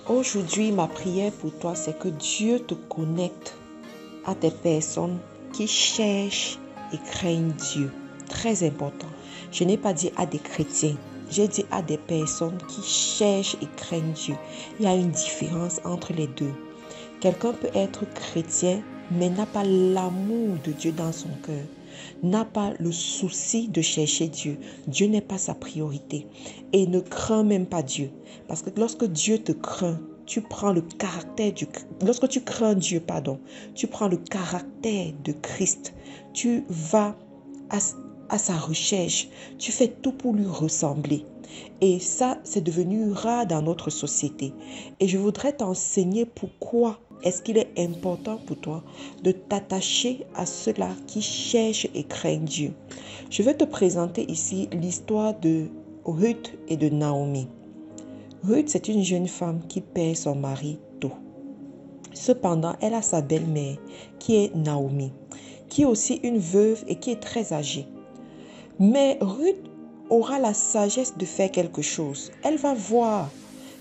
Aujourd'hui, ma prière pour toi, c'est que Dieu te connecte à des personnes qui cherchent et craignent Dieu. Très important. Je n'ai pas dit à des chrétiens. J'ai dit à des personnes qui cherchent et craignent Dieu. Il y a une différence entre les deux. Quelqu'un peut être chrétien, mais n'a pas l'amour de Dieu dans son cœur. N'a pas le souci de chercher Dieu. Dieu n'est pas sa priorité. Et ne craint même pas Dieu. Parce que lorsque Dieu te craint, tu prends le caractère lorsque tu crains Dieu, tu prends le caractère de Christ. Tu vas à sa recherche. Tu fais tout pour lui ressembler. Et ça, c'est devenu rare dans notre société. Et je voudrais t'enseigner pourquoi est-ce qu'il est important pour toi de t'attacher à ceux-là qui cherchent et craignent Dieu. Je vais te présenter ici l'histoire de Ruth et de Naomi. Ruth, c'est une jeune femme qui perd son mari tôt. Cependant, elle a sa belle-mère qui est Naomi, qui est aussi une veuve et qui est très âgée. Mais Ruth aura la sagesse de faire quelque chose. Elle va voir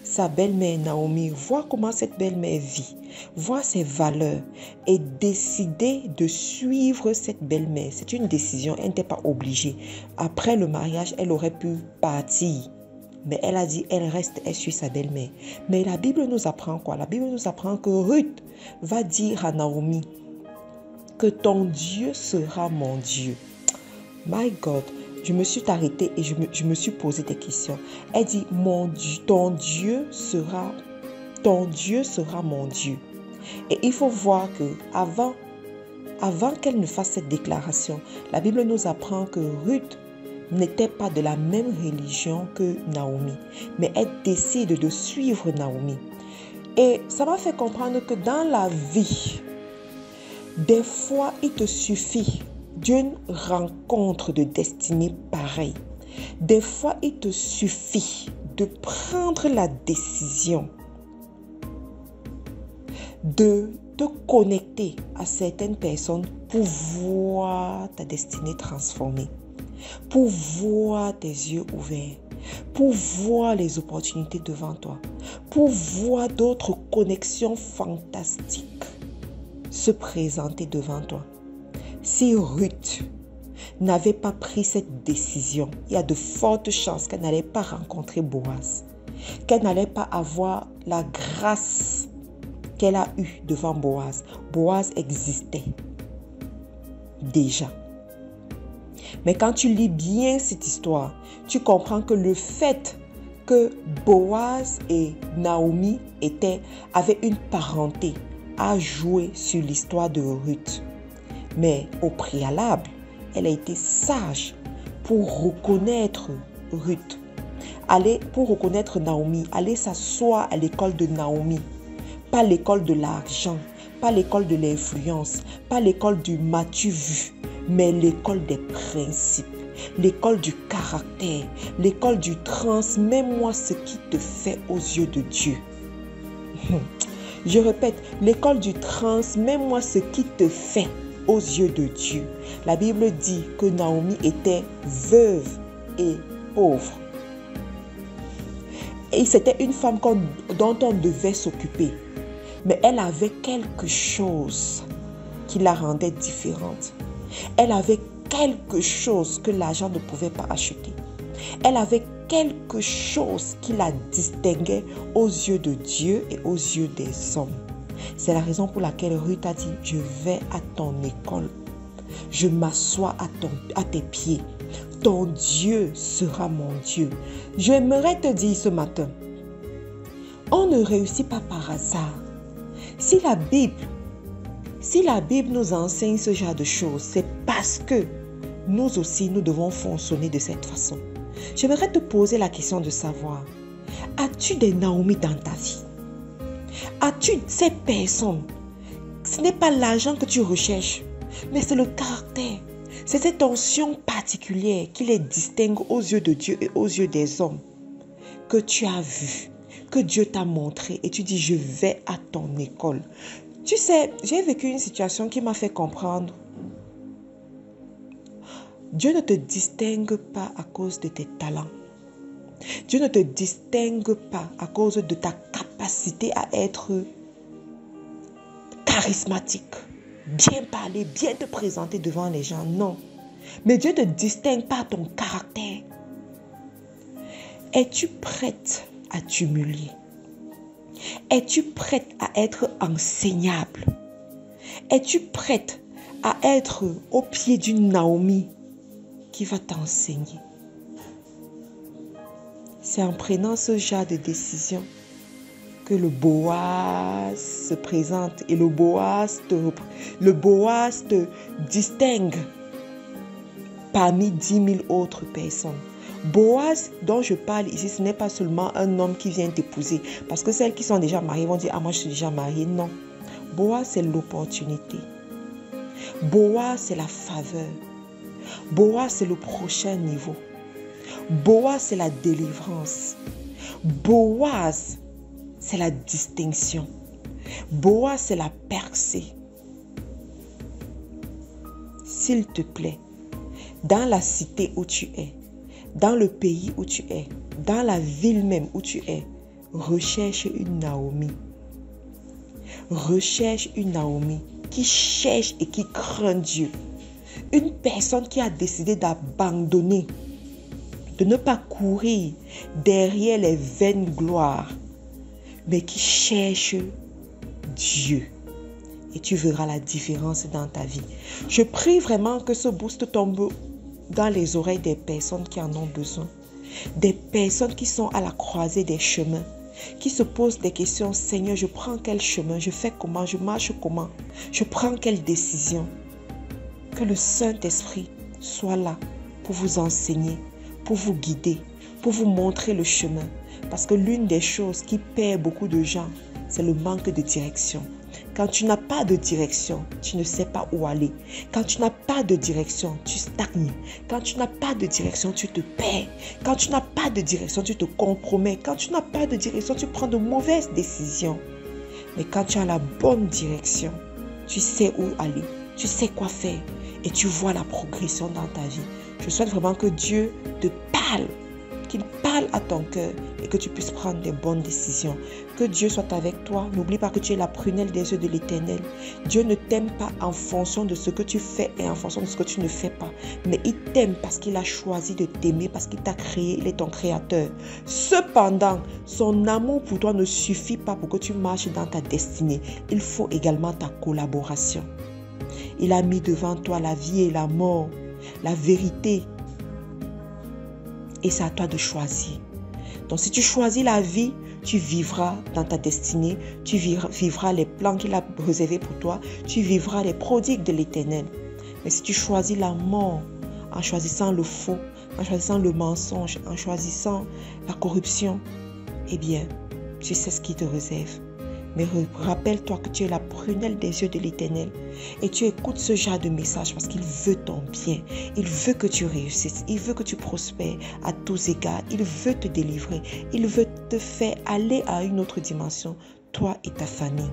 sa belle-mère Naomi, voir comment cette belle-mère vit, voir ses valeurs et décider de suivre cette belle-mère. C'est une décision, elle n'était pas obligée. Après le mariage, elle aurait pu partir. Mais elle a dit, elle reste, elle suit sa belle-mère. Mais la Bible nous apprend quoi? La Bible nous apprend que Ruth va dire à Naomi que ton Dieu sera mon Dieu. My God, je me suis arrêtée et je me suis posé des questions. Elle dit, ton Dieu sera mon Dieu. Et il faut voir que avant qu'elle ne fasse cette déclaration, la Bible nous apprend que Ruth n'était pas de la même religion que Naomi, mais elle décide de suivre Naomi. Et ça m'a fait comprendre que dans la vie, des fois, il te suffit d'une rencontre de destinée pareille. Des fois, il te suffit de prendre la décision de te connecter à certaines personnes pour voir ta destinée transformée, pour voir tes yeux ouverts, pour voir les opportunités devant toi, pour voir d'autres connexions fantastiques se présenter devant toi. Si Ruth n'avait pas pris cette décision, il y a de fortes chances qu'elle n'allait pas rencontrer Boaz, qu'elle n'allait pas avoir la grâce qu'elle a eue devant Boaz. Boaz existait déjà. Mais quand tu lis bien cette histoire, tu comprends que le fait que Boaz et Naomi avaient une parenté a joué sur l'histoire de Ruth. Mais au préalable, elle a été sage pour reconnaître Ruth. Pour reconnaître Naomi, aller s'asseoir à l'école de Naomi. Pas l'école de l'argent, pas l'école de l'influence, pas l'école du m'as-tu vu, mais l'école des principes, l'école du caractère, l'école du transmets-moi ce qui te fait aux yeux de Dieu. Je répète, l'école du transmets-moi ce qui te fait aux yeux de Dieu. La Bible dit que Naomi était veuve et pauvre. Et c'était une femme dont on devait s'occuper. Mais elle avait quelque chose qui la rendait différente. Elle avait quelque chose que l'argent ne pouvait pas acheter. Elle avait quelque chose qui la distinguait aux yeux de Dieu et aux yeux des hommes. C'est la raison pour laquelle Ruth a dit, je vais à ton école. Je m'assois à tes pieds. Ton Dieu sera mon Dieu. J'aimerais te dire ce matin, on ne réussit pas par hasard. Si la Bible nous enseigne ce genre de choses, c'est parce que nous aussi, nous devons fonctionner de cette façon. J'aimerais te poser la question de savoir, as-tu des Naomi dans ta vie? As-tu ces personnes? Ce n'est pas l'argent que tu recherches, mais c'est le caractère. C'est cette onction particulière qui les distingue aux yeux de Dieu et aux yeux des hommes que tu as vu, que Dieu t'a montré et tu dis, je vais à ton école. Tu sais, j'ai vécu une situation qui m'a fait comprendre. Dieu ne te distingue pas à cause de tes talents. Dieu ne te distingue pas à cause de ta capacité capacité à être charismatique, bien parler, bien te présenter devant les gens. Non. Mais Dieu te distingue par ton caractère. Es-tu prête à t'humilier? Es-tu prête à être enseignable? Es-tu prête à être au pied d'une Naomi qui va t'enseigner? C'est en prenant ce genre de décision que le Boaz se présente et le Boaz te distingue parmi 10 000 autres personnes. Boaz dont je parle ici, ce n'est pas seulement un homme qui vient t'épouser. Parce que celles qui sont déjà mariées vont dire « Ah, moi je suis déjà mariée ». Non. Boaz, c'est l'opportunité. Boaz, c'est la faveur. Boaz, c'est le prochain niveau. Boaz, c'est la délivrance. Boaz, c'est la distinction. Boaz, c'est la percée. S'il te plaît, dans la cité où tu es, dans le pays où tu es, dans la ville même où tu es, recherche une Naomi. Recherche une Naomi qui cherche et qui craint Dieu. Une personne qui a décidé d'abandonner, de ne pas courir derrière les vaines gloires, mais qui cherche Dieu. Et tu verras la différence dans ta vie. Je prie vraiment que ce boost tombe dans les oreilles des personnes qui en ont besoin. Des personnes qui sont à la croisée des chemins, qui se posent des questions. Seigneur, je prends quel chemin? Je fais comment? Je marche comment? Je prends quelle décision? Que le Saint-Esprit soit là pour vous enseigner, pour vous guider, pour vous montrer le chemin. Parce que l'une des choses qui perd beaucoup de gens, c'est le manque de direction. Quand tu n'as pas de direction, tu ne sais pas où aller. Quand tu n'as pas de direction, tu stagnes. Quand tu n'as pas de direction, tu te perds. Quand tu n'as pas de direction, tu te compromets. Quand tu n'as pas de direction, tu prends de mauvaises décisions. Mais quand tu as la bonne direction, tu sais où aller, tu sais quoi faire et tu vois la progression dans ta vie. Je souhaite vraiment que Dieu te parle, qu'il parle à ton cœur et que tu puisses prendre des bonnes décisions. Que Dieu soit avec toi. N'oublie pas que tu es la prunelle des yeux de l'Éternel. Dieu ne t'aime pas en fonction de ce que tu fais et en fonction de ce que tu ne fais pas. Mais il t'aime parce qu'il a choisi de t'aimer, parce qu'il t'a créé, il est ton créateur. Cependant, son amour pour toi ne suffit pas pour que tu marches dans ta destinée. Il faut également ta collaboration. Il a mis devant toi la vie et la mort, la vérité. Et c'est à toi de choisir. Donc si tu choisis la vie, tu vivras dans ta destinée, tu vivras les plans qu'il a réservés pour toi, tu vivras les prodigues de l'Éternel. Mais si tu choisis la mort, en choisissant le faux, en choisissant le mensonge, en choisissant la corruption, eh bien, tu sais ce qui te réserve. Mais rappelle-toi que tu es la prunelle des yeux de l'Éternel et tu écoutes ce genre de message parce qu'il veut ton bien. Il veut que tu réussisses. Il veut que tu prospères à tous égards. Il veut te délivrer. Il veut te faire aller à une autre dimension, toi et ta famille.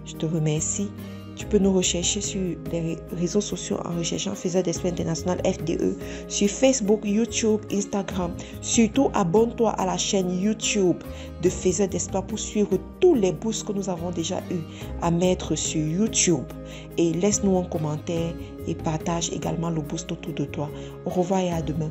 Je te remercie. Tu peux nous rechercher sur les réseaux sociaux en recherchant Faiseur d'Espoir International FDE, sur Facebook, YouTube, Instagram. Surtout, abonne-toi à la chaîne YouTube de Faiseur d'Espoir pour suivre tous les boosts que nous avons déjà eu à mettre sur YouTube. Et laisse-nous un commentaire et partage également le boost autour de toi. Au revoir et à demain.